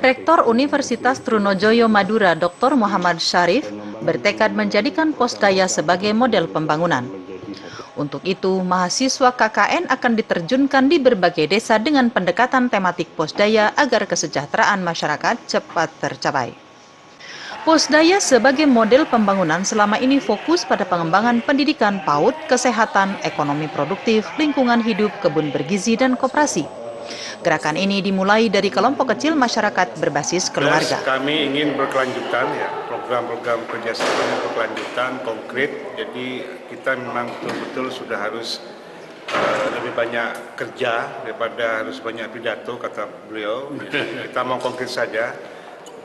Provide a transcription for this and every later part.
Rektor Universitas Trunojoyo Madura, Dr. Muhammad Syarif, bertekad menjadikan Posdaya sebagai model pembangunan. Untuk itu, mahasiswa KKN akan diterjunkan di berbagai desa dengan pendekatan tematik Posdaya agar kesejahteraan masyarakat cepat tercapai. Posdaya sebagai model pembangunan selama ini fokus pada pengembangan pendidikan PAUD, kesehatan, ekonomi produktif, lingkungan hidup, kebun bergizi, dan koperasi. Gerakan ini dimulai dari kelompok kecil masyarakat berbasis keluarga. Kami ingin berkelanjutan, ya, program-program kerjasama yang berkelanjutan, konkret. Jadi kita memang betul-betul sudah harus lebih banyak kerja daripada harus banyak pidato, kata beliau. Kita mau konkret saja.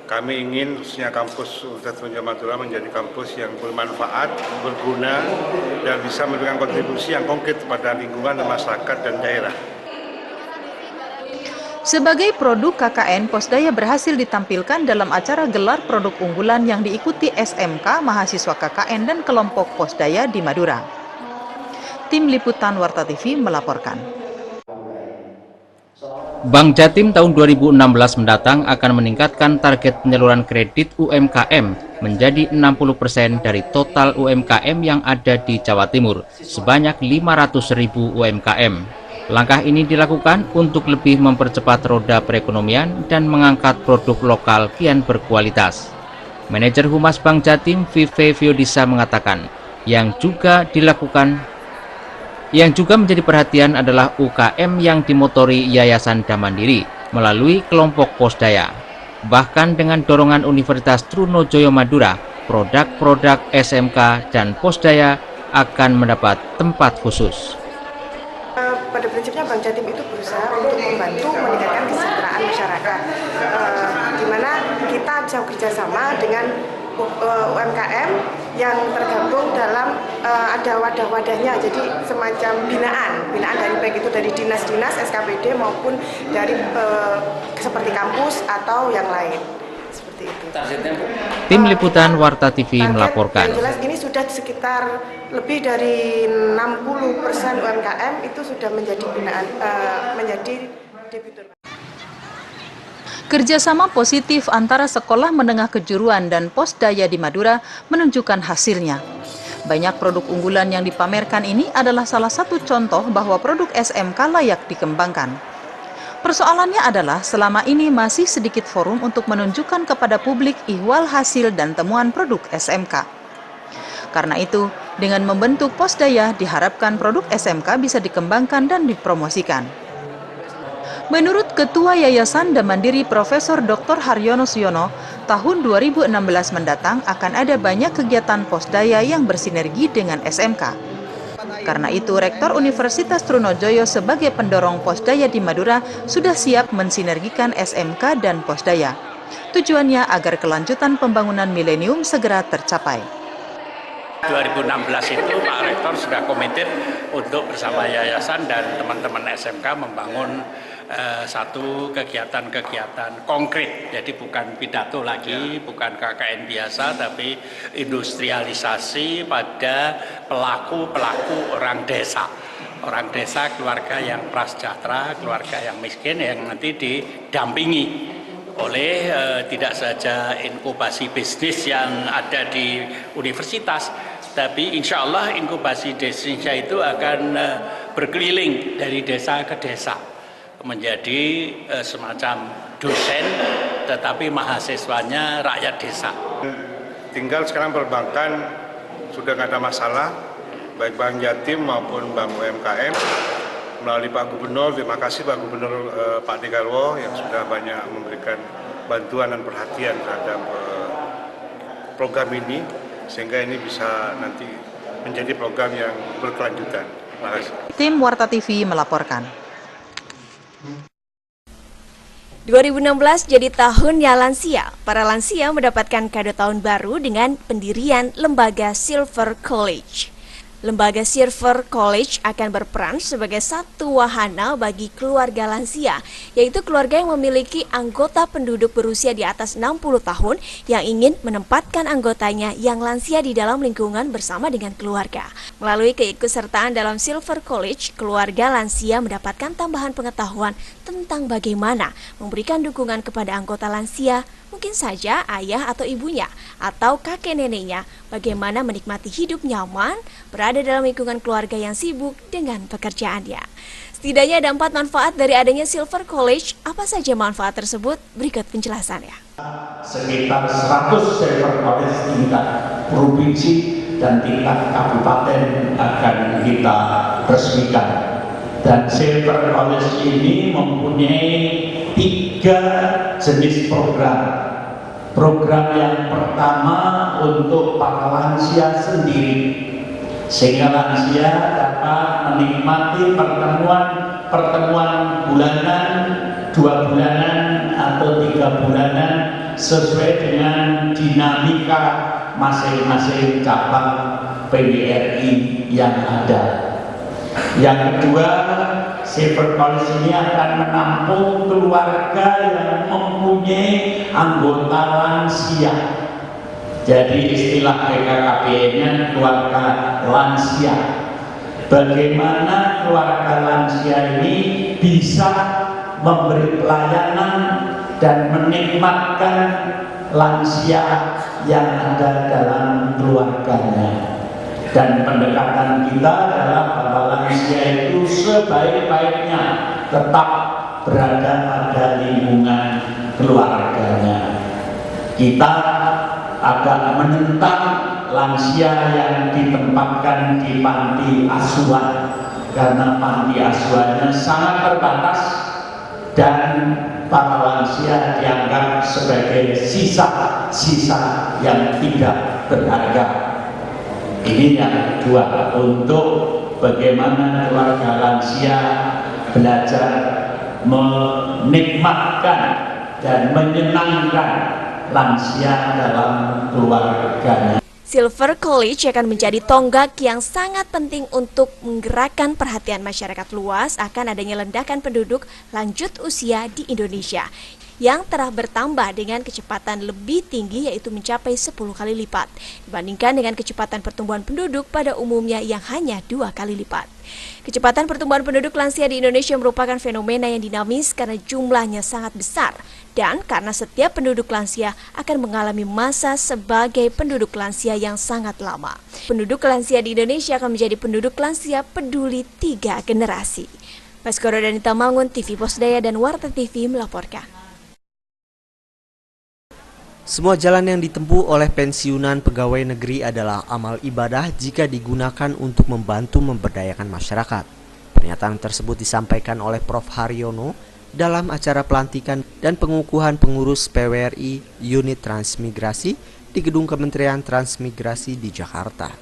Kami ingin khususnya kampus Universitas Trunojoyo Madura menjadi kampus yang bermanfaat, berguna, dan bisa memberikan kontribusi yang konkret kepada lingkungan, masyarakat, dan daerah. Sebagai produk KKN, Posdaya berhasil ditampilkan dalam acara gelar produk unggulan yang diikuti SMK, mahasiswa KKN, dan kelompok Posdaya di Madura. Tim Liputan Warta TV melaporkan. Bank Jatim tahun 2016 mendatang akan meningkatkan target penyaluran kredit UMKM menjadi 60% dari total UMKM yang ada di Jawa Timur, sebanyak 500.000 UMKM. Langkah ini dilakukan untuk lebih mempercepat roda perekonomian dan mengangkat produk lokal kian berkualitas. Manajer Humas Bank Jatim, Vive Viodisa, mengatakan, yang juga menjadi perhatian adalah UKM yang dimotori Yayasan Damandiri melalui kelompok Posdaya. Bahkan dengan dorongan Universitas Trunojoyo Madura, produk-produk SMK dan Posdaya akan mendapat tempat khusus. Pada prinsipnya Bank Jatim itu berusaha untuk membantu meningkatkan kesejahteraan masyarakat, di mana kita bisa bekerjasama dengan UMKM yang tergabung dalam ada wadah-wadahnya, jadi semacam binaan dari baik itu dari dinas-dinas SKPD maupun dari seperti kampus atau yang lain. Seperti itu. Tim Liputan Warta TV melaporkan. Yang jelas ini sudah sekitar lebih dari 60% UMKM itu sudah menjadi binaan, menjadi debitur. Kerjasama positif antara sekolah menengah kejuruan dan Posdaya di Madura menunjukkan hasilnya. Banyak produk unggulan yang dipamerkan ini adalah salah satu contoh bahwa produk SMK layak dikembangkan. Persoalannya adalah selama ini masih sedikit forum untuk menunjukkan kepada publik ihwal hasil dan temuan produk SMK. Karena itu, dengan membentuk Posdaya diharapkan produk SMK bisa dikembangkan dan dipromosikan. Menurut Ketua Yayasan Damandiri Profesor Dr. Haryono Suyono, tahun 2016 mendatang akan ada banyak kegiatan Posdaya yang bersinergi dengan SMK. Karena itu, Rektor Universitas Trunojoyo sebagai pendorong Posdaya di Madura sudah siap mensinergikan SMK dan Posdaya. Tujuannya agar kelanjutan pembangunan milenium segera tercapai. 2016 itu Pak Rektor sudah komited untuk bersama yayasan dan teman-teman SMK membangun satu kegiatan-kegiatan konkret, jadi bukan pidato lagi, bukan KKN biasa, tapi industrialisasi pada pelaku-pelaku orang desa, keluarga yang prasejahtera, keluarga yang miskin yang nanti didampingi oleh tidak saja inkubasi bisnis yang ada di universitas, tapi insya Allah inkubasi bisnisnya itu akan berkeliling dari desa ke desa, menjadi semacam dosen tetapi mahasiswanya rakyat desa. Tinggal sekarang perbankan sudah nggak ada masalah, baik Bank Jatim maupun Bank UMKM melalui Pak Gubernur. Terima kasih Pak Gubernur Pak Dekarwo yang sudah banyak memberikan bantuan dan perhatian terhadap program ini, sehingga ini bisa nanti menjadi program yang berkelanjutan. Terima kasih. Tim Warta TV melaporkan. 2016 jadi tahunnya lansia. Para lansia mendapatkan kado tahun baru dengan pendirian lembaga Silver College. Lembaga Silver College akan berperan sebagai satu wahana bagi keluarga lansia, yaitu keluarga yang memiliki anggota penduduk berusia di atas 60 tahun yang ingin menempatkan anggotanya yang lansia di dalam lingkungan bersama dengan keluarga. Melalui keikutsertaan dalam Silver College, keluarga lansia mendapatkan tambahan pengetahuan tentang bagaimana memberikan dukungan kepada anggota lansia, mungkin saja ayah atau ibunya, atau kakek neneknya, bagaimana menikmati hidup nyaman, berada dalam lingkungan keluarga yang sibuk dengan pekerjaannya. Setidaknya ada 4 manfaat dari adanya Silver College. Apa saja manfaat tersebut? Berikut penjelasannya. Sekitar 100 Silver College tingkat provinsi dan tingkat kabupaten akan kita resmikan. Dan Silver College ini mempunyai 3 jenis program. Program yang pertama untuk para lansia sendiri, sehingga lansia dapat menikmati pertemuan bulanan, 2 bulanan atau 3 bulanan sesuai dengan dinamika masing-masing cabang PWRI yang ada. Yang kedua, Silver College ini akan menampung keluarga yang mempunyai anggota lansia. Jadi istilah BKKBN-nya keluarga lansia. Bagaimana keluarga lansia ini bisa memberi pelayanan dan menikmatkan lansia yang ada dalam keluarganya. Dan pendekatan kita adalah bahwa lansia itu sebaik-baiknya tetap berada pada lingkungan keluarganya. Kita agak menentang lansia yang ditempatkan di panti asuhan, karena panti asuhannya sangat terbatas dan para lansia dianggap sebagai sisa-sisa yang tidak berharga. Ini yang kedua, untuk bagaimana keluarga lansia belajar menikmatkan dan menyenangkan lansia dalam keluarganya. Silver College akan menjadi tonggak yang sangat penting untuk menggerakkan perhatian masyarakat luas akan adanya ledakan penduduk lanjut usia di Indonesia yang telah bertambah dengan kecepatan lebih tinggi, yaitu mencapai 10 kali lipat dibandingkan dengan kecepatan pertumbuhan penduduk pada umumnya yang hanya 2 kali lipat. Kecepatan pertumbuhan penduduk lansia di Indonesia merupakan fenomena yang dinamis karena jumlahnya sangat besar dan karena setiap penduduk lansia akan mengalami masa sebagai penduduk lansia yang sangat lama. Penduduk lansia di Indonesia akan menjadi penduduk lansia peduli 3 generasi. Baskoro Danita Mangun, TV Posdaya dan Warta TV melaporkan. Semua jalan yang ditempuh oleh pensiunan pegawai negeri adalah amal ibadah jika digunakan untuk membantu memberdayakan masyarakat. Pernyataan tersebut disampaikan oleh Prof. Haryono dalam acara pelantikan dan pengukuhan pengurus PWRI Unit Transmigrasi di Gedung Kementerian Transmigrasi di Jakarta.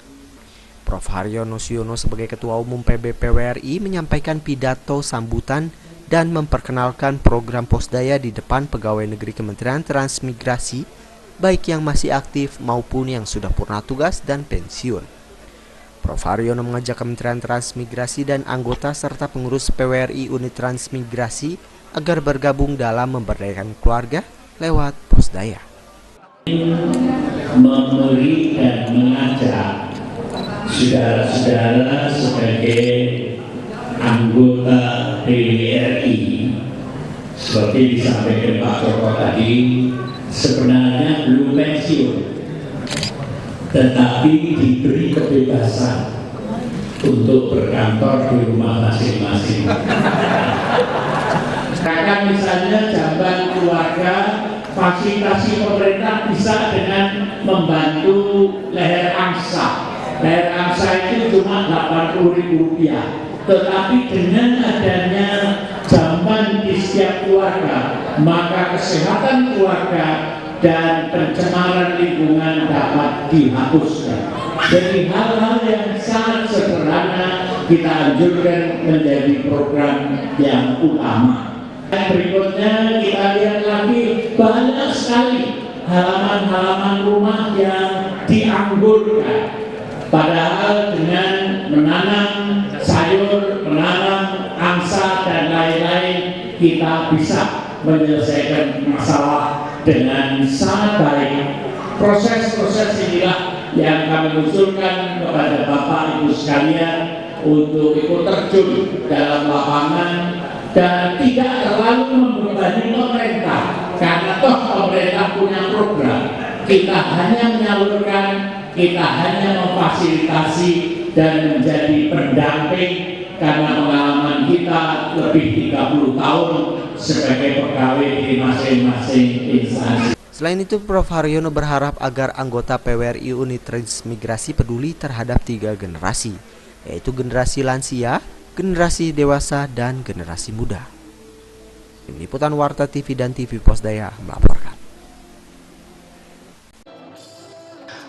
Prof. Haryono Siono sebagai Ketua Umum PB PWRI menyampaikan pidato sambutan dan memperkenalkan program Posdaya di depan pegawai negeri Kementerian Transmigrasi, baik yang masih aktif maupun yang sudah purna tugas dan pensiun. Prof. Haryono mengajak Kementerian Transmigrasi dan anggota serta pengurus PWRI Unit Transmigrasi agar bergabung dalam memberdayakan keluarga lewat Posdaya. Memberi dan mengajak saudara-saudara sebagai anggota PWRI, seperti disampaikan Pak Joko tadi, sebenarnya belum pensiun, tetapi diberi kebebasan untuk berkantor di rumah masing-masing. Karena misalnya jamban keluarga, fasilitasi pemerintah bisa dengan membantu leher angsa. Leher angsa itu cuma Rp80.000, tetapi dengan adanya jamban di setiap keluarga, maka kesehatan keluarga dan pencemaran lingkungan dapat dihapuskan. Jadi hal-hal yang sangat sederhana kita anjurkan menjadi program yang utama. Dan berikutnya kita lihat lagi, banyak sekali halaman-halaman rumah yang dianggurkan. Padahal dengan menanam sayur, menanam angsa dan lain-lain, kita bisa menyelesaikan masalah dengan sangat baik. Proses-proses inilah yang kami usulkan kepada Bapak Ibu sekalian untuk ikut terjun dalam lapangan dan tidak terlalu membebani pemerintah, karena toh pemerintah punya program. Kita hanya menyalurkan, kita hanya memfasilitasi dan menjadi pendamping, karena pengalaman kita lebih 30 tahun sebagai pegawai di masing-masing instansi. Selain itu, Prof. Haryono berharap agar anggota PWRI Unit Transmigrasi peduli terhadap 3 generasi, yaitu generasi lansia, generasi dewasa, dan generasi muda. Tim Liputan Warta TV dan TV Posdaya melaporkan.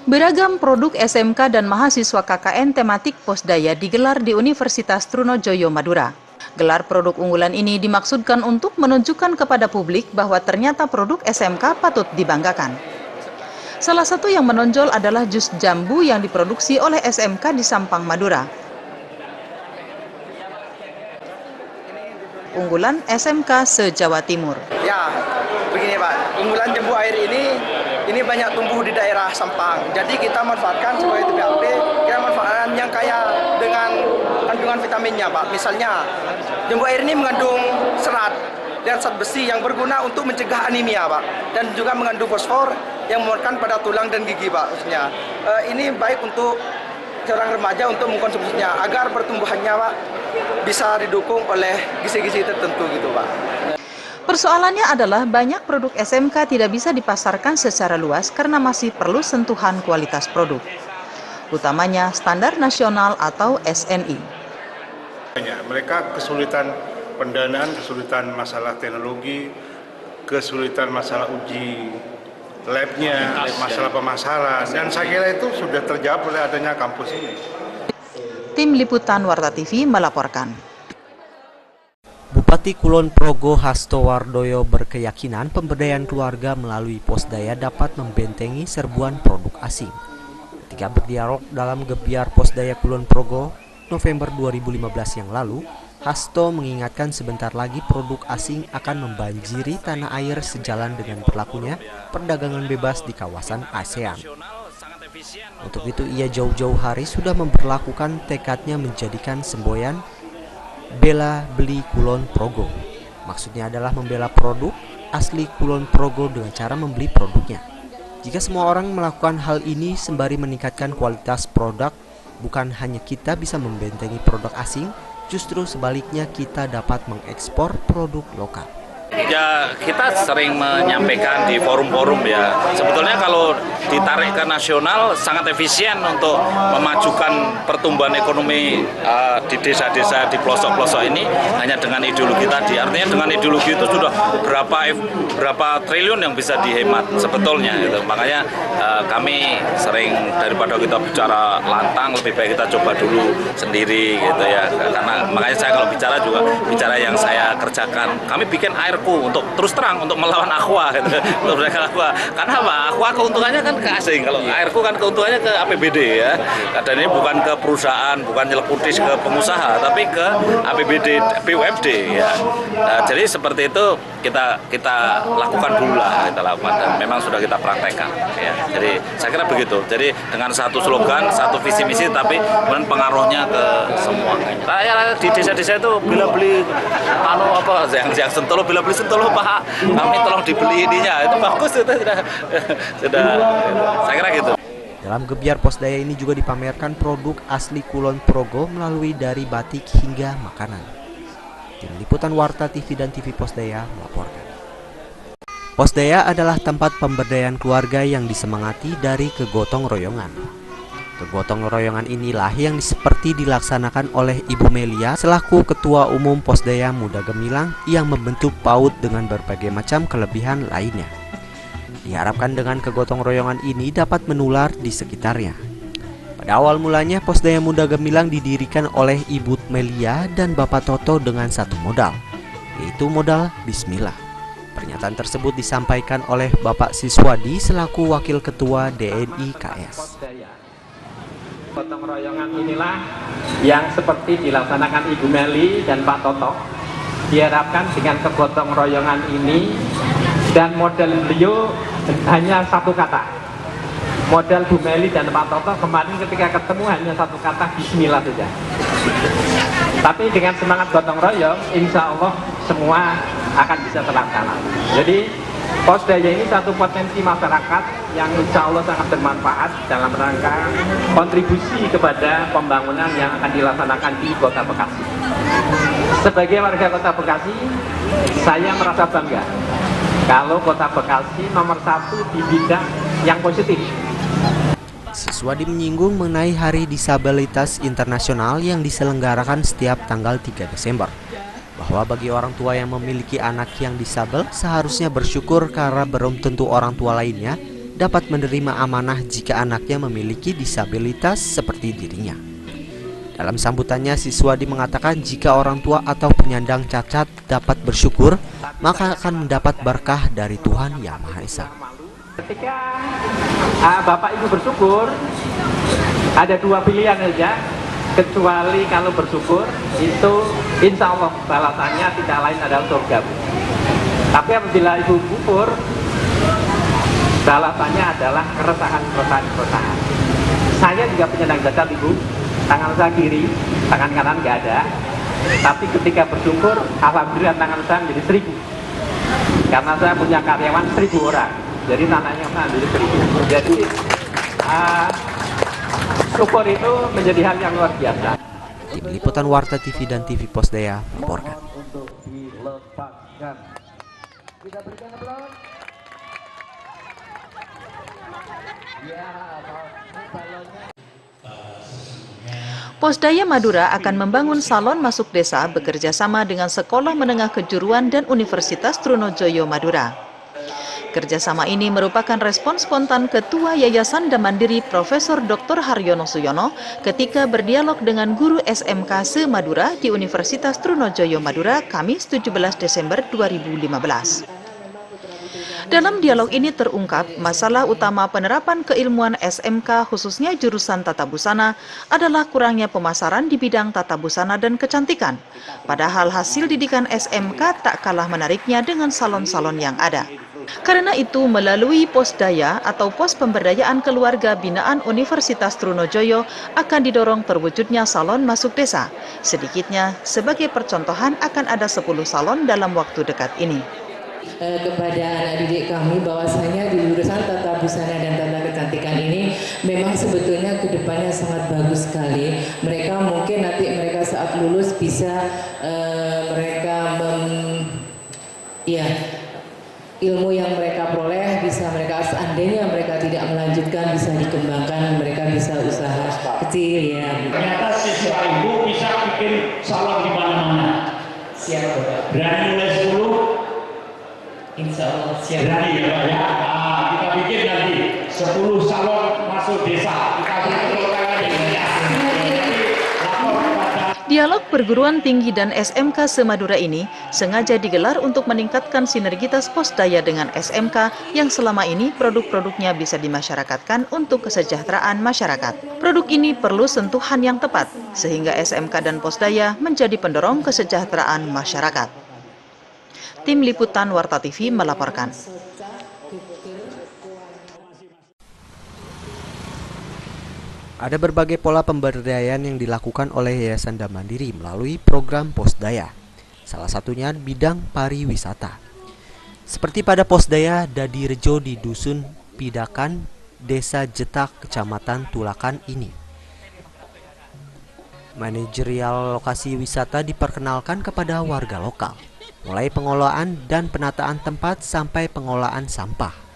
Beragam produk SMK dan mahasiswa KKN tematik Posdaya digelar di Universitas Trunojoyo Madura. Gelar produk unggulan ini dimaksudkan untuk menunjukkan kepada publik bahwa ternyata produk SMK patut dibanggakan. Salah satu yang menonjol adalah jus jambu yang diproduksi oleh SMK di Sampang, Madura. Unggulan SMK se-Jawa Timur. Ya, begini Pak, unggulan jambu air ini banyak tumbuh di daerah Sampang. Jadi kita manfaatkan sebagai TPAP, kita manfaatkan yang kaya dengan kandungan vitaminnya Pak. Misalnya, jambu air ini mengandung serat dan zat besi yang berguna untuk mencegah anemia Pak. Dan juga mengandung fosfor yang menguatkan pada tulang dan gigi Pak. Maksudnya, ini baik untuk seorang remaja untuk mengkonsumsinya agar pertumbuhannya Pak bisa didukung oleh gizi-gizi tertentu gitu Pak. Persoalannya adalah banyak produk SMK tidak bisa dipasarkan secara luas karena masih perlu sentuhan kualitas produk, utamanya standar nasional atau SNI. Mereka kesulitan pendanaan, kesulitan masalah teknologi, kesulitan masalah uji labnya, masalah pemasaran, dan saya kira itu sudah terjawab oleh adanya kampus ini. Tim Liputan Warta TV melaporkan. Bupati Kulon Progo Hasto Wardoyo berkeyakinan pemberdayaan keluarga melalui Posdaya dapat membentengi serbuan produk asing. Ketika berdialog dalam Gebiar Posdaya Kulon Progo November 2015 yang lalu, Hasto mengingatkan sebentar lagi produk asing akan membanjiri tanah air sejalan dengan berlakunya perdagangan bebas di kawasan ASEAN. Untuk itu ia jauh-jauh hari sudah memperlakukan tekadnya menjadikan semboyan Bela Beli Kulon Progo. Maksudnya adalah membela produk asli Kulon Progo dengan cara membeli produknya. Jika semua orang melakukan hal ini sembari meningkatkan kualitas produk, bukan hanya kita bisa membentengi produk asing, justru sebaliknya kita dapat mengekspor produk lokal. Ya, kita sering menyampaikan di forum-forum ya. Sebetulnya kalau ditarik ke nasional sangat efisien untuk memajukan pertumbuhan ekonomi di desa-desa, di pelosok-pelosok ini hanya dengan ideologi tadi. Artinya dengan ideologi itu sudah berapa triliun yang bisa dihemat sebetulnya gitu. Makanya kami sering daripada kita bicara lantang, lebih baik kita coba dulu sendiri gitu ya. Karena makanya saya kalau bicara juga bicara yang saya kerjakan. Kami bikin airku untuk terus terang untuk melawan Aqua gitu. Untuk mereka Aqua. Karena apa? Aqua keuntungannya kan ke asing. Kalau airku kan keuntungannya ke APBD ya. Dan ini bukan ke perusahaan, bukan nyelekutis ke pengusaha, tapi ke APBD BUMD ya. Jadi seperti itu kita lakukan dulu lah, kita lakukan dan memang sudah kita praktekkan ya. Jadi saya kira begitu. Jadi dengan satu slogan, satu visi misi, tapi kemudian pengaruhnya ke semua. Rakyat di desa-desa itu bila beli yang Sentolo, bila beli Sentolo Pak, kami tolong dibeli ininya, itu bagus, itu sudah saya kira gitu. Dalam Gebiar Posdaya ini juga dipamerkan produk asli Kulon Progo melalui dari batik hingga makanan. Tim Liputan Warta TV dan TV Posdaya melaporkan. Posdaya adalah tempat pemberdayaan keluarga yang disemangati dari kegotong royongan. Kegotong royongan inilah yang seperti dilaksanakan oleh Ibu Melia selaku Ketua Umum Posdaya Muda Gemilang yang membentuk PAUD dengan berbagai macam kelebihan lainnya. Diharapkan dengan kegotong royongan ini dapat menular di sekitarnya. Pada awal mulanya Posdaya Muda Gemilang didirikan oleh Ibu Melia dan Bapak Toto dengan satu modal, yaitu modal Bismillah. Pernyataan tersebut disampaikan oleh Bapak Siswadi selaku Wakil Ketua DNI KS. Gotong royongan inilah yang seperti dilaksanakan Ibu Meli dan Pak Toto. Diharapkan dengan kegotong royongan ini dan model beliau hanya satu kata. Model Bu Meli dan Pak Toto kemarin ketika ketemu hanya satu kata, bismillah saja. Tapi dengan semangat gotong royong, insya Allah semua akan bisa terlaksana. Jadi Pos Daya ini satu potensi masyarakat yang insya Allah sangat bermanfaat dalam rangka kontribusi kepada pembangunan yang akan dilaksanakan di Kota Bekasi. Sebagai warga Kota Bekasi, saya merasa bangga kalau Kota Bekasi nomor 1 di bidang yang positif. Siswadi menyinggung mengenai Hari Disabilitas Internasional yang diselenggarakan setiap tanggal 3 Desember. Bahwa bagi orang tua yang memiliki anak yang disabel seharusnya bersyukur karena belum tentu orang tua lainnya dapat menerima amanah jika anaknya memiliki disabilitas seperti dirinya. Dalam sambutannya, Siswadi mengatakan jika orang tua atau penyandang cacat dapat bersyukur, maka akan mendapat berkah dari Tuhan Yang Maha Esa. Ketika Bapak Ibu bersyukur, ada dua pilihan saja, kecuali kalau bersyukur itu insya Allah balasannya tidak lain adalah surga. Tapi apabila Ibu kufur, balasannya adalah keresahan. Saya juga penyandang cacat, Ibu. Tangan saya kiri, tangan kanan nggak ada. Tapi ketika bersyukur, alhamdulillah tangan saya menjadi 1000. Karena saya punya karyawan 1000 orang. Jadi tanahnya menjadi 1000. Jadi syukur itu menjadi hal yang luar biasa. Tim Liputan Warta TV dan TV Pos Daya melaporkan. Posdaya Madura akan membangun salon masuk desa bekerja sama dengan Sekolah Menengah Kejuruan dan Universitas Trunojoyo Madura. Kerjasama ini merupakan respon spontan Ketua Yayasan Damandiri Profesor Dr. Haryono Suyono ketika berdialog dengan guru SMK se-Madura di Universitas Trunojoyo Madura Kamis 17 Desember 2015. Dalam dialog ini terungkap masalah utama penerapan keilmuan SMK khususnya jurusan tata busana adalah kurangnya pemasaran di bidang tata busana dan kecantikan. Padahal hasil didikan SMK tak kalah menariknya dengan salon-salon yang ada. Karena itu, melalui Posdaya atau Pos Pemberdayaan Keluarga Binaan Universitas Trunojoyo akan didorong terwujudnya salon masuk desa. Sedikitnya, sebagai percontohan akan ada 10 salon dalam waktu dekat ini. Kepada anak didik kami bahwasanya di jurusan tata busana dan tata kecantikan ini memang sebetulnya kedepannya sangat bagus sekali. Mereka mungkin nanti mereka saat lulus bisa ilmu yang mereka peroleh bisa mereka seandainya mereka tidak melanjutkan bisa dikembangkan, mereka bisa usaha kecil ya. Ternyata siswa ibu bisa bikin salon di mana-mana. Siap, berani mulai 10. Insya Allah siap. Berani ya Pak ya. Nah, kita bikin nanti 10 salon masuk desa. Kita bikin Dialog perguruan tinggi dan SMK se-Madura ini sengaja digelar untuk meningkatkan sinergitas Posdaya dengan SMK yang selama ini produk-produknya bisa dimasyarakatkan untuk kesejahteraan masyarakat. Produk ini perlu sentuhan yang tepat sehingga SMK dan Posdaya menjadi pendorong kesejahteraan masyarakat. Tim Liputan Warta TV melaporkan. Ada berbagai pola pemberdayaan yang dilakukan oleh Yayasan Damandiri melalui program Posdaya. Salah satunya bidang pariwisata. Seperti pada Posdaya Dadi Rejo di Dusun Pidakan, Desa Jetak, Kecamatan Tulakan ini. Manajerial lokasi wisata diperkenalkan kepada warga lokal, mulai pengelolaan dan penataan tempat sampai pengelolaan sampah.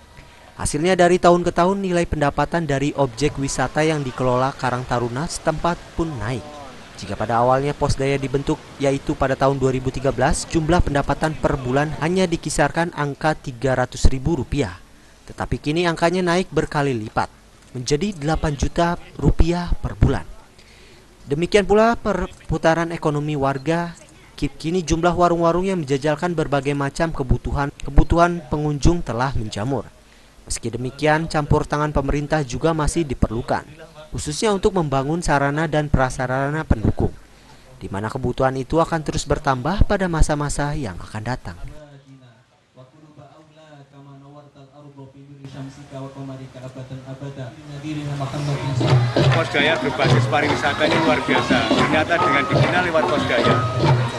Hasilnya dari tahun ke tahun nilai pendapatan dari objek wisata yang dikelola Karang Taruna setempat pun naik. Jika pada awalnya Posdaya dibentuk yaitu pada tahun 2013 jumlah pendapatan per bulan hanya dikisarkan angka Rp300.000. Tetapi kini angkanya naik berkali lipat menjadi Rp8 juta per bulan. Demikian pula perputaran ekonomi warga. Kini jumlah warung-warung yang menjajalkan berbagai macam kebutuhan pengunjung telah menjamur. Meski demikian, campur tangan pemerintah juga masih diperlukan. khususnya untuk membangun sarana dan prasarana pendukung, di mana kebutuhan itu akan terus bertambah pada masa-masa yang akan datang. Posdaya berbasis pariwisata ini luar biasa. Ternyata dengan dibina lewat Posdaya,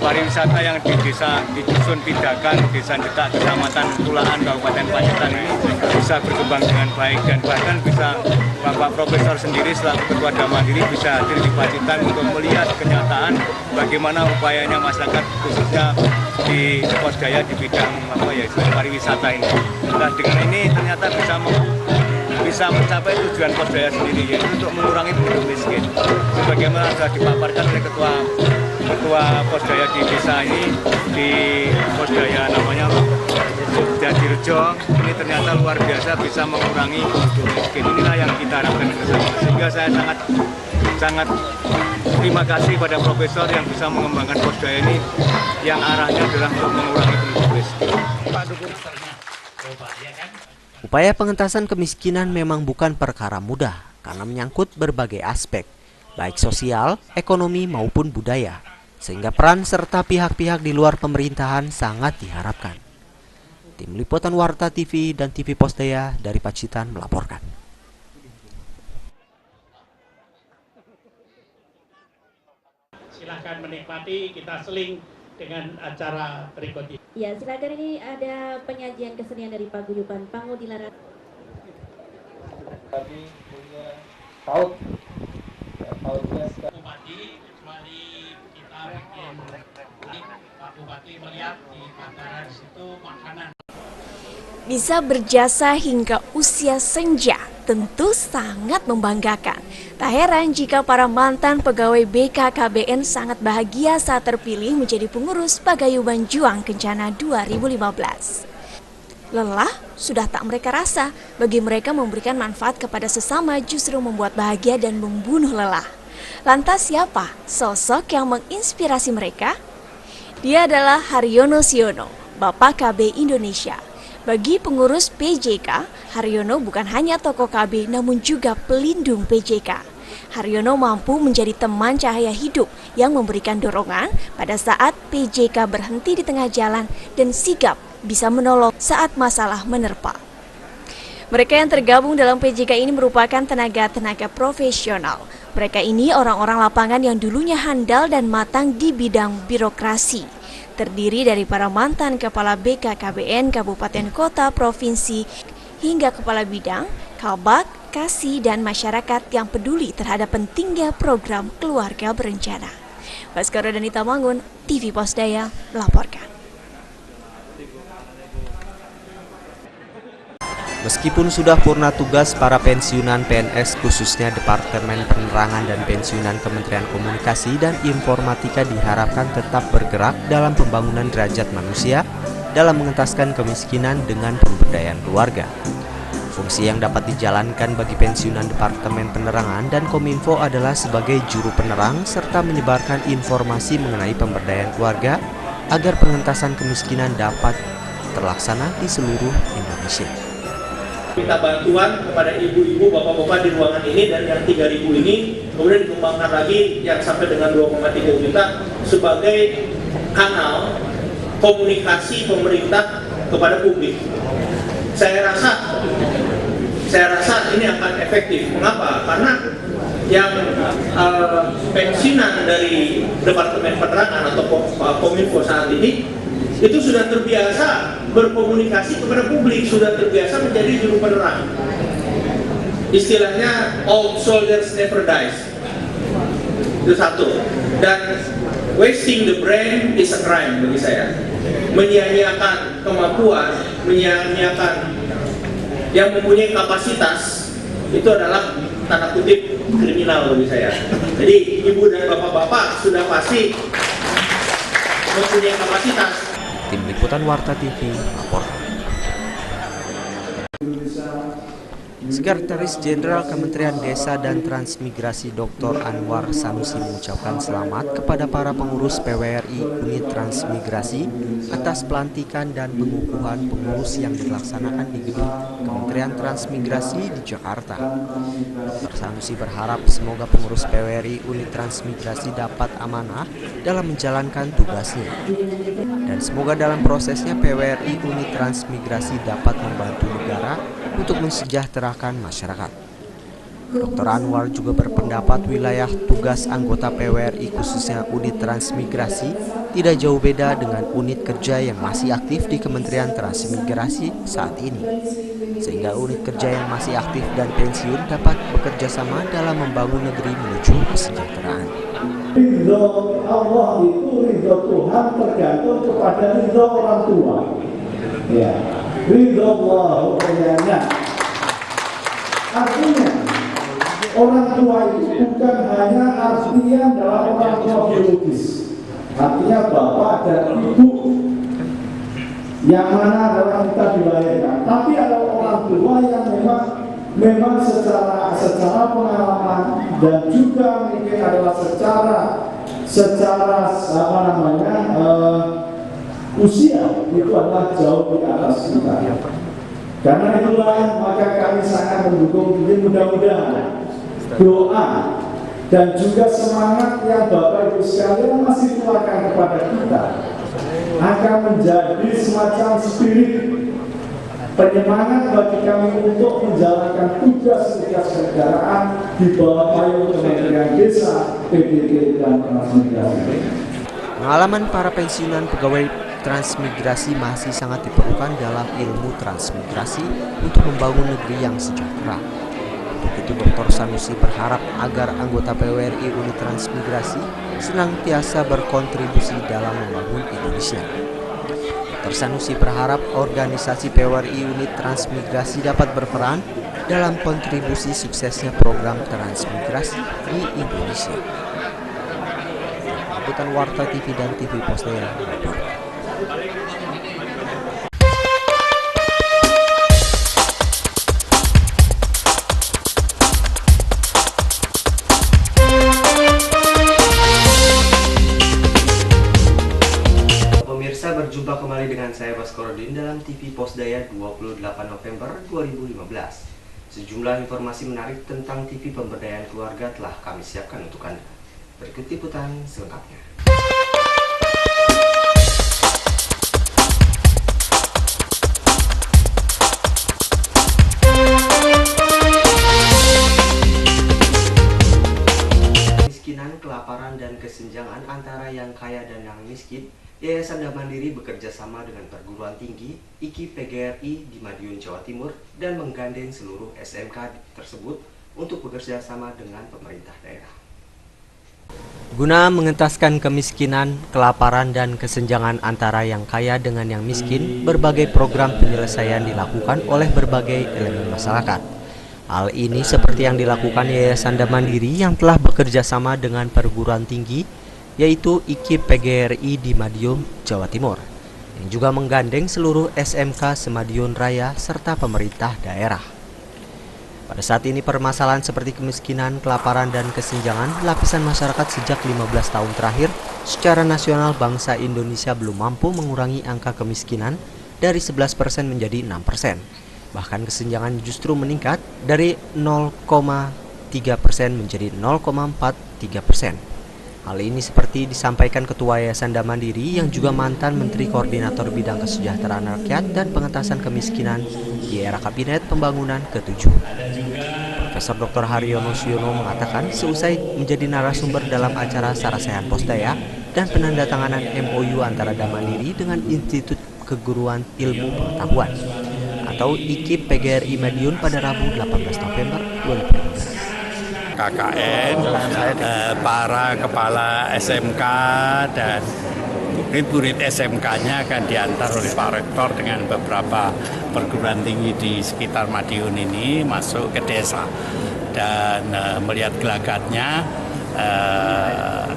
pariwisata yang di desa, di dusun Pidakan, desa Detak, kecamatan Tulaan, Kabupaten Pacitan ini bisa berkembang dengan baik, dan bahkan bisa Bapak Profesor sendiri selaku Ketua Damandiri bisa hadir di Pacitan untuk melihat kenyataan bagaimana upayanya masyarakat khususnya di Posdaya di bidang pariwisata ini. Nah, dengan ini ternyata bisa mencapai tujuan Posdaya sendiri, yaitu untuk mengurangi penduduk miskin. Sebagaimana sudah dipaparkan oleh Ketua Posdaya di desa ini, di Posdaya namanya Jatirejo, ini ternyata luar biasa bisa mengurangi penduduk miskin. Inilah yang kita harapkan bersama. Sehingga saya sangat terima kasih pada Profesor yang bisa mengembangkan Posdaya ini, yang arahnya adalah untuk mengurangi penduduk miskin. Upaya pengentasan kemiskinan memang bukan perkara mudah karena menyangkut berbagai aspek, baik sosial, ekonomi maupun budaya, sehingga peran serta pihak-pihak di luar pemerintahan sangat diharapkan. Tim Liputan Warta TV dan TV Posdaya dari Pacitan melaporkan. Silahkan menikmati, kita seling dengan acara berikutnya. Ya, silakan, ini ada penyajian kesenian dari Paguyuban Pangudilaran. Tadi punya paut. Pautnya Bupati, mari kita bikin Pak Bupati melihat di antara situ makanan. Bisa berjasa hingga usia senja tentu sangat membanggakan. Tak heran jika para mantan pegawai BKKBN sangat bahagia saat terpilih menjadi pengurus Paguyuban Juang Kencana 2015. Lelah sudah tak mereka rasa, bagi mereka memberikan manfaat kepada sesama justru membuat bahagia dan membunuh lelah. Lantas siapa sosok yang menginspirasi mereka? Dia adalah Haryono Siono, Bapak KB Indonesia. Bagi pengurus PJK, Haryono bukan hanya tokoh KB namun juga pelindung PJK. Haryono mampu menjadi teman cahaya hidup yang memberikan dorongan pada saat PJK berhenti di tengah jalan dan sigap bisa menolong saat masalah menerpa. Mereka yang tergabung dalam PJK ini merupakan tenaga-tenaga profesional. Mereka ini orang-orang lapangan yang dulunya handal dan matang di bidang birokrasi. Terdiri dari para mantan kepala BKKBN, kabupaten, kota, provinsi, hingga kepala bidang, kabak, kasih, dan masyarakat yang peduli terhadap pentingnya program keluarga berencana. Baskara Danita Mangun, TV Posdaya, melaporkan. Meskipun sudah purna tugas, para pensiunan PNS khususnya Departemen Penerangan dan Pensiunan Kementerian Komunikasi dan Informatika diharapkan tetap bergerak dalam pembangunan derajat manusia dalam mengentaskan kemiskinan dengan pemberdayaan keluarga. Fungsi yang dapat dijalankan bagi pensiunan Departemen Penerangan dan Kominfo adalah sebagai juru penerang serta menyebarkan informasi mengenai pemberdayaan keluarga agar pengentasan kemiskinan dapat terlaksana di seluruh Indonesia. Minta bantuan kepada ibu-ibu, bapak-bapak di ruangan ini, dan yang 3.000 ini kemudian dikembangkan lagi yang sampai dengan 2,3 juta sebagai kanal komunikasi pemerintah kepada publik. Saya rasa ini akan efektif. Mengapa? Karena yang pensiunan dari Departemen Penerangan atau Kominfo saat ini itu sudah terbiasa berkomunikasi kepada publik, sudah terbiasa menjadi juru penerang. Istilahnya old soldiers never dies. Itu satu. Dan wasting the brain is a crime bagi saya. Menyia-nyiakan kemampuan, menyia-nyiakan yang mempunyai kapasitas itu adalah tanda kutip kriminal bagi saya. Jadi ibu dan bapak-bapak sudah pasti mempunyai kapasitas. Tim Liputan Warta TV melaporkan. Sekretaris Jenderal Kementerian Desa dan Transmigrasi Dr. Anwar Sanusi mengucapkan selamat kepada para pengurus PWRI Unit Transmigrasi atas pelantikan dan pengukuhan pengurus yang dilaksanakan di gedung Kementerian Transmigrasi di Jakarta. Dr. Sanusi berharap semoga pengurus PWRI Unit Transmigrasi dapat amanah dalam menjalankan tugasnya. Dan semoga dalam prosesnya PWRI Unit Transmigrasi dapat membantu negara untuk mensejahterakan masyarakat. Dr. Anwar juga berpendapat wilayah tugas anggota PWRI khususnya unit transmigrasi tidak jauh beda dengan unit kerja yang masih aktif di Kementerian Transmigrasi saat ini. Sehingga unit kerja yang masih aktif dan pensiun dapat bekerja sama dalam membangun negeri menuju kesejahteraan. Ridho Allah itu ridho Tuhan tergantung kepada ridho orang tua. Ya. Ridho Allah kayaknya. Artinya orang tua itu bukan hanya artinya dalam orang tua biologis. Artinya bapak dan ibu yang mana adalah kita dilahirkan. Tapi ada orang tua yang memang secara pengalaman dan juga mungkin adalah secara usia itu adalah jauh di atas kita. Karena itulah maka kami sangat mendukung ini, mudah-mudahan doa dan juga semangat yang Bapak Ibu sekalian masih tularkan kepada kita akan menjadi semacam spirit penyemangat bagi kami untuk menjalankan tugas-tugas kenegaraan di bawah payung Kementerian Desa, PDT, dan Transmigrasi. Pengalaman para pensiunan pegawai transmigrasi masih sangat diperlukan dalam ilmu transmigrasi untuk membangun negeri yang sejahtera. Untuk itu Dr. Sanusi berharap agar anggota PWRI Unit Transmigrasi senantiasa berkontribusi dalam membangun Indonesia. Dr. Sanusi berharap organisasi PWRI Unit Transmigrasi dapat berperan dalam kontribusi suksesnya program transmigrasi di Indonesia. Liputan Warta TV dan TV Pos Daya. Pemirsa, berjumpa kembali dengan saya Baskorodin dalam TV Pos Daya 28 November 2015. Sejumlah informasi menarik tentang TV Pemberdayaan Keluarga telah kami siapkan untuk Anda. Berikut liputan selengkapnya. Kelaparan dan kesenjangan antara yang kaya dan yang miskin, Yayasan Dhamma Mandiri bekerja sama dengan perguruan tinggi IKI PGRI di Madiun, Jawa Timur dan menggandeng seluruh SMK tersebut untuk bekerja sama dengan pemerintah daerah. Guna mengentaskan kemiskinan, kelaparan, dan kesenjangan antara yang kaya dengan yang miskin, berbagai program penyelesaian dilakukan oleh berbagai elemen masyarakat. Hal ini seperti yang dilakukan Yayasan Dhamma Mandiri yang telah bekerja sama dengan perguruan tinggi, yaitu IKI PGRI di Madiun, Jawa Timur, yang juga menggandeng seluruh SMK Semadiun Raya serta pemerintah daerah. Pada saat ini permasalahan seperti kemiskinan, kelaparan, dan kesenjangan lapisan masyarakat sejak 15 tahun terakhir secara nasional bangsa Indonesia belum mampu mengurangi angka kemiskinan dari 11% menjadi 6%. Bahkan kesenjangan justru meningkat dari 0,3% menjadi 0,43%. Hal ini seperti disampaikan Ketua Yayasan Dhamma Mandiri yang juga mantan Menteri Koordinator Bidang Kesejahteraan Rakyat dan Pengentasan Kemiskinan di era Kabinet Pembangunan ke-7. Profesor Dr. Haryono Suyono mengatakan seusai menjadi narasumber dalam acara Sarasehan Pos Daya dan penandatanganan MOU antara Dhamma Mandiri dengan Institut Keguruan Ilmu Pengetahuan atau IKI PGRI Madiun pada Rabu 18 November 2015. KKN, para kepala SMK dan murid-murid SMK-nya akan diantar oleh Pak Rektor dengan beberapa perguruan tinggi di sekitar Madiun ini masuk ke desa dan melihat gelagatnya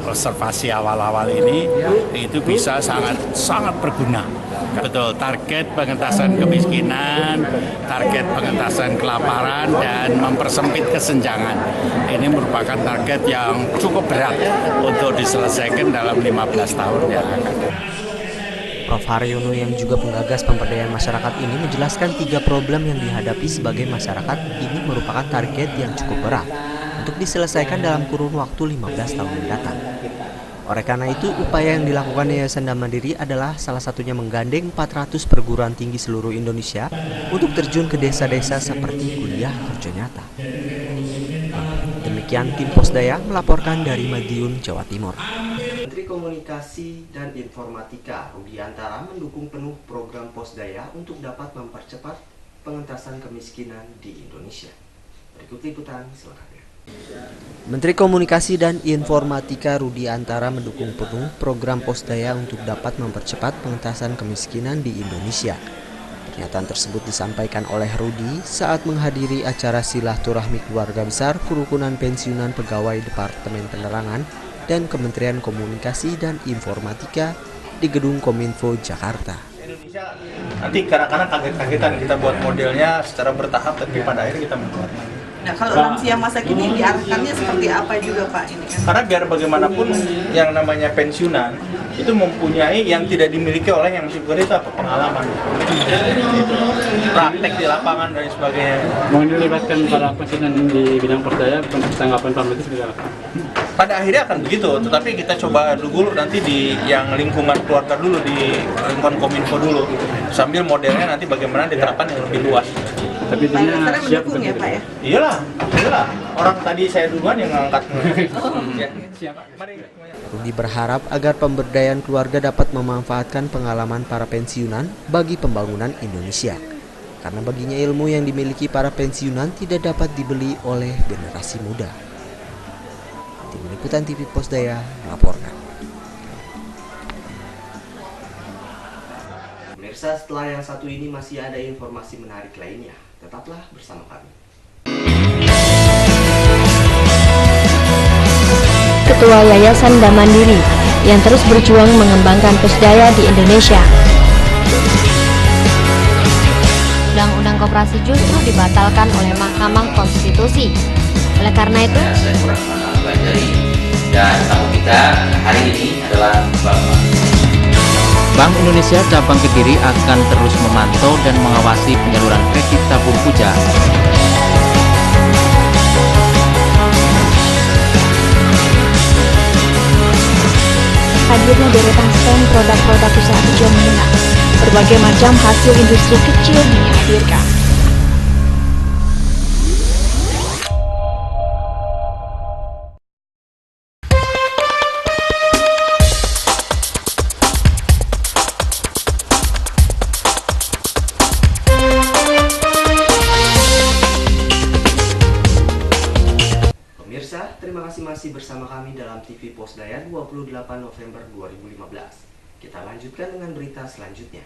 observasi awal-awal ini itu bisa sangat berguna. Betul, target pengentasan kemiskinan, target pengentasan kelaparan, dan mempersempit kesenjangan. Ini merupakan target yang cukup berat untuk diselesaikan dalam 15 tahun yang akan datang. Prof. Haryono yang juga penggagas pemberdayaan masyarakat ini menjelaskan 3 problem yang dihadapi sebagai masyarakat ini merupakan target yang cukup berat untuk diselesaikan dalam kurun waktu 15 tahun mendatang. Oleh karena itu, upaya yang dilakukan Yayasan Dam Mandiri adalah salah satunya menggandeng 400 perguruan tinggi seluruh Indonesia untuk terjun ke desa-desa seperti kuliah kerja nyata. Demikian tim Posdaya melaporkan dari Madiun, Jawa Timur. Menteri Komunikasi dan Informatika Rudiantara mendukung penuh program Posdaya untuk dapat mempercepat pengentasan kemiskinan di Indonesia. Berikut liputan selengkapnya. Menteri Komunikasi dan Informatika Rudiantara mendukung penuh program Posdaya untuk dapat mempercepat pengentasan kemiskinan di Indonesia. Pernyataan tersebut disampaikan oleh Rudi saat menghadiri acara silaturahmi keluarga besar Kerukunan Pensiunan Pegawai Departemen Penerangan dan Kementerian Komunikasi dan Informatika di Gedung Kominfo, Jakarta. Indonesia nanti kadang-kadang kaget-kagetan kita buat modelnya secara bertahap, tapi pada akhirnya kita membuat. Nah, kalau lansia masa kini diarahkannya seperti apa juga Pak ini kan? Karena biar bagaimanapun yang namanya pensiunan itu mempunyai yang tidak dimiliki oleh yang masih bekerja, apa pengalaman, itu praktek di lapangan dan sebagainya. Mau dilibatkan para pensiunan di bidang Posdaya, tanggapan Pak Menteri seperti apa? Pada akhirnya akan begitu, tetapi kita coba dulu nanti di yang lingkungan keluarga dulu, di lingkungan Kominfo dulu, sambil modelnya nanti bagaimana diterapkan yang lebih luas. Tapi dia siap mendukung ya Pak ya? Iyalah. Orang tadi saya duluan yang ngangkat. Ya, siap. Mari. Rudi berharap agar pemberdayaan keluarga dapat memanfaatkan pengalaman para pensiunan bagi pembangunan Indonesia. Karena baginya ilmu yang dimiliki para pensiunan tidak dapat dibeli oleh generasi muda. Tim Liputan TV Posdaya melaporkan. Pemirsa, setelah yang satu ini masih ada informasi menarik lainnya. Tetaplah bersama kami. Ketua Yayasan Dam Mandiri yang terus berjuang mengembangkan Posdaya di Indonesia. Undang-undang koperasi justru dibatalkan oleh Mahkamah Konstitusi. Oleh karena itu, saya kurang pelajari, dan tamu kita hari ini adalah Bank Indonesia Cabang Kediri akan terus memantau dan mengawasi penyaluran kredit tabung puja. hadirnya deretan stand produk-produk usaha kecil menengah. Berbagai macam hasil industri kecil dihadirkan. Terima kasih masih bersama kami dalam TV Posdaya 28 November 2015. Kita lanjutkan dengan berita selanjutnya.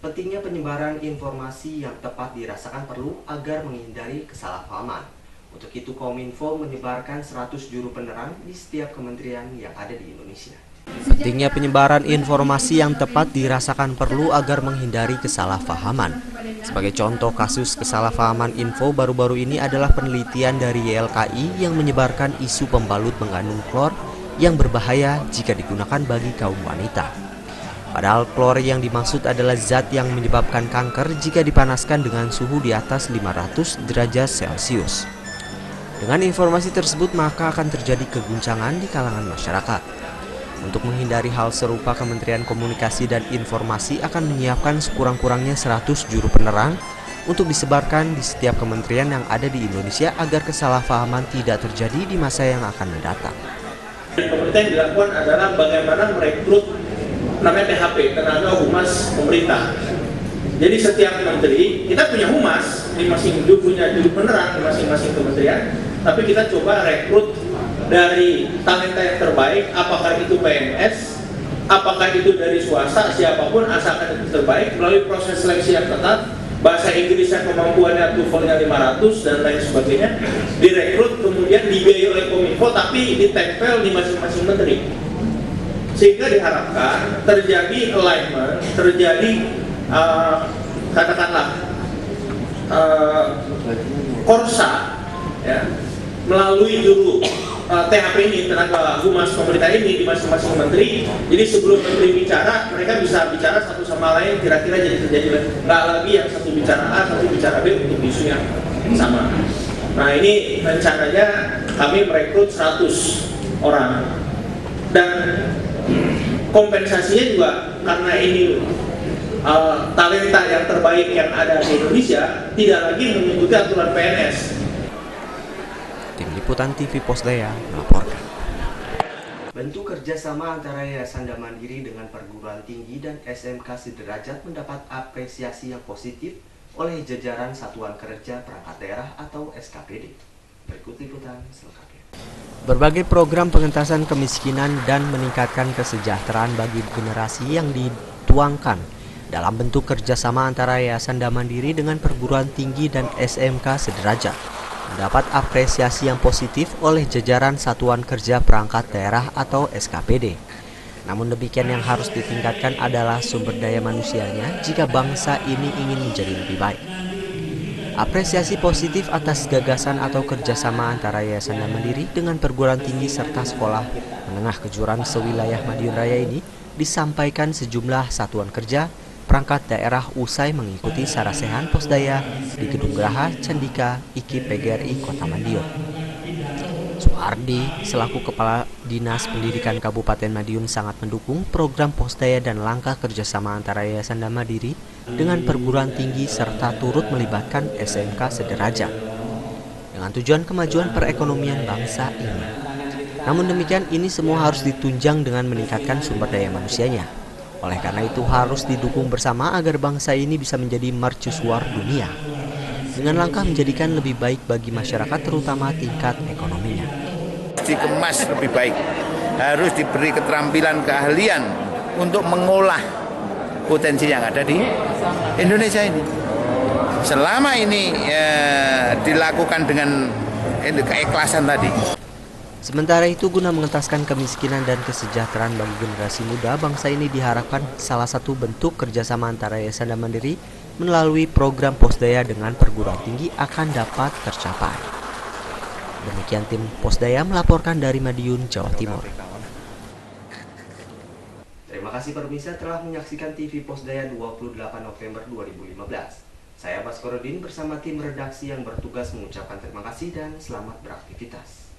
Pentingnya penyebaran informasi yang tepat dirasakan perlu agar menghindari kesalahpahaman. Untuk itu Kominfo menyebarkan 100 juru penerang di setiap kementerian yang ada di Indonesia. Pentingnya penyebaran informasi yang tepat dirasakan perlu agar menghindari kesalahpahaman. Sebagai contoh kasus kesalahpahaman info baru-baru ini adalah penelitian dari YLKI yang menyebarkan isu pembalut mengandung klor yang berbahaya jika digunakan bagi kaum wanita. Padahal klor yang dimaksud adalah zat yang menyebabkan kanker jika dipanaskan dengan suhu di atas 500 derajat Celcius. Dengan informasi tersebut maka akan terjadi keguncangan di kalangan masyarakat. Untuk menghindari hal serupa, Kementerian Komunikasi dan Informasi akan menyiapkan sekurang-kurangnya 100 juru penerang untuk disebarkan di setiap kementerian yang ada di Indonesia agar kesalahpahaman tidak terjadi di masa yang akan mendatang. Pemerintah yang dilakukan adalah bagaimana merekrut namanya THP, tenaga humas pemerintah. Jadi setiap menteri, kita punya humas, di masing-masing punya juru penerang di masing-masing kementerian, tapi kita coba rekrut dari talenta yang terbaik, apakah itu PNS, apakah itu dari swasta, siapapun asalkan itu terbaik, melalui proses seleksi yang ketat, bahasa Inggrisnya kemampuannya TOEFL-nya 500 dan lain sebagainya, direkrut kemudian dibiayai oleh Kominfo tapi ditempel di masing-masing menteri. Sehingga diharapkan terjadi alignment, terjadi katakanlah korsa ya, melalui juru THP ini, tenaga humas pemerintah ini di masing-masing menteri. Jadi sebelum menteri bicara, mereka bisa bicara satu sama lain, kira-kira jadi terjadi nggak lagi yang satu bicara A, satu bicara B untuk isu yang sama. Nah ini rencananya kami merekrut 100 orang dan kompensasinya juga karena ini talenta yang terbaik yang ada di Indonesia tidak lagi mengikuti aturan PNS. Tim Liputan TV Posdaya melaporkan. Bentuk kerjasama antara Yayasan Dharma Mandiri dengan perguruan tinggi dan SMK sederajat mendapat apresiasi yang positif oleh jajaran Satuan Kerja Perangkat Daerah atau SKPD. Berikut liputan selengkapnya. Berbagai program pengentasan kemiskinan dan meningkatkan kesejahteraan bagi generasi yang dituangkan dalam bentuk kerjasama antara Yayasan Dharma Mandiri dengan perguruan tinggi dan SMK sederajat mendapat apresiasi yang positif oleh jajaran Satuan Kerja Perangkat Daerah atau SKPD. Namun demikian yang harus ditingkatkan adalah sumber daya manusianya jika bangsa ini ingin menjadi lebih baik. Apresiasi positif atas gagasan atau kerjasama antara Yayasan Dharma Mandiri dengan perguruan tinggi serta sekolah menengah kejuruan sewilayah Madiun Raya ini disampaikan sejumlah satuan kerja perangkat daerah usai mengikuti sarasehan Posdaya di Gedung Geraha Candika IKI PGRI Kota Madiun. Suardi selaku Kepala Dinas Pendidikan Kabupaten Madiun sangat mendukung program Posdaya dan langkah kerjasama antara Yayasan Dharma Mandiri dengan perguruan tinggi serta turut melibatkan SMK sederajat dengan tujuan kemajuan perekonomian bangsa ini. Namun demikian ini semua harus ditunjang dengan meningkatkan sumber daya manusianya. Oleh karena itu harus didukung bersama agar bangsa ini bisa menjadi mercusuar dunia dengan langkah menjadikan lebih baik bagi masyarakat terutama tingkat ekonominya. Dikemas lebih baik, harus diberi keterampilan keahlian untuk mengolah potensi yang ada di Indonesia ini. Selama ini dilakukan dengan keikhlasan tadi. Sementara itu guna mengentaskan kemiskinan dan kesejahteraan bagi generasi muda, bangsa ini diharapkan salah satu bentuk kerjasama antara Yayasan Dharma Mandiri melalui program Posdaya dengan perguruan tinggi akan dapat tercapai. Demikian tim Posdaya melaporkan dari Madiun, Jawa Timur. Terima kasih pemirsa telah menyaksikan TV Posdaya 28 November 2015. Saya Baskorudin bersama tim redaksi yang bertugas mengucapkan terima kasih dan selamat beraktivitas.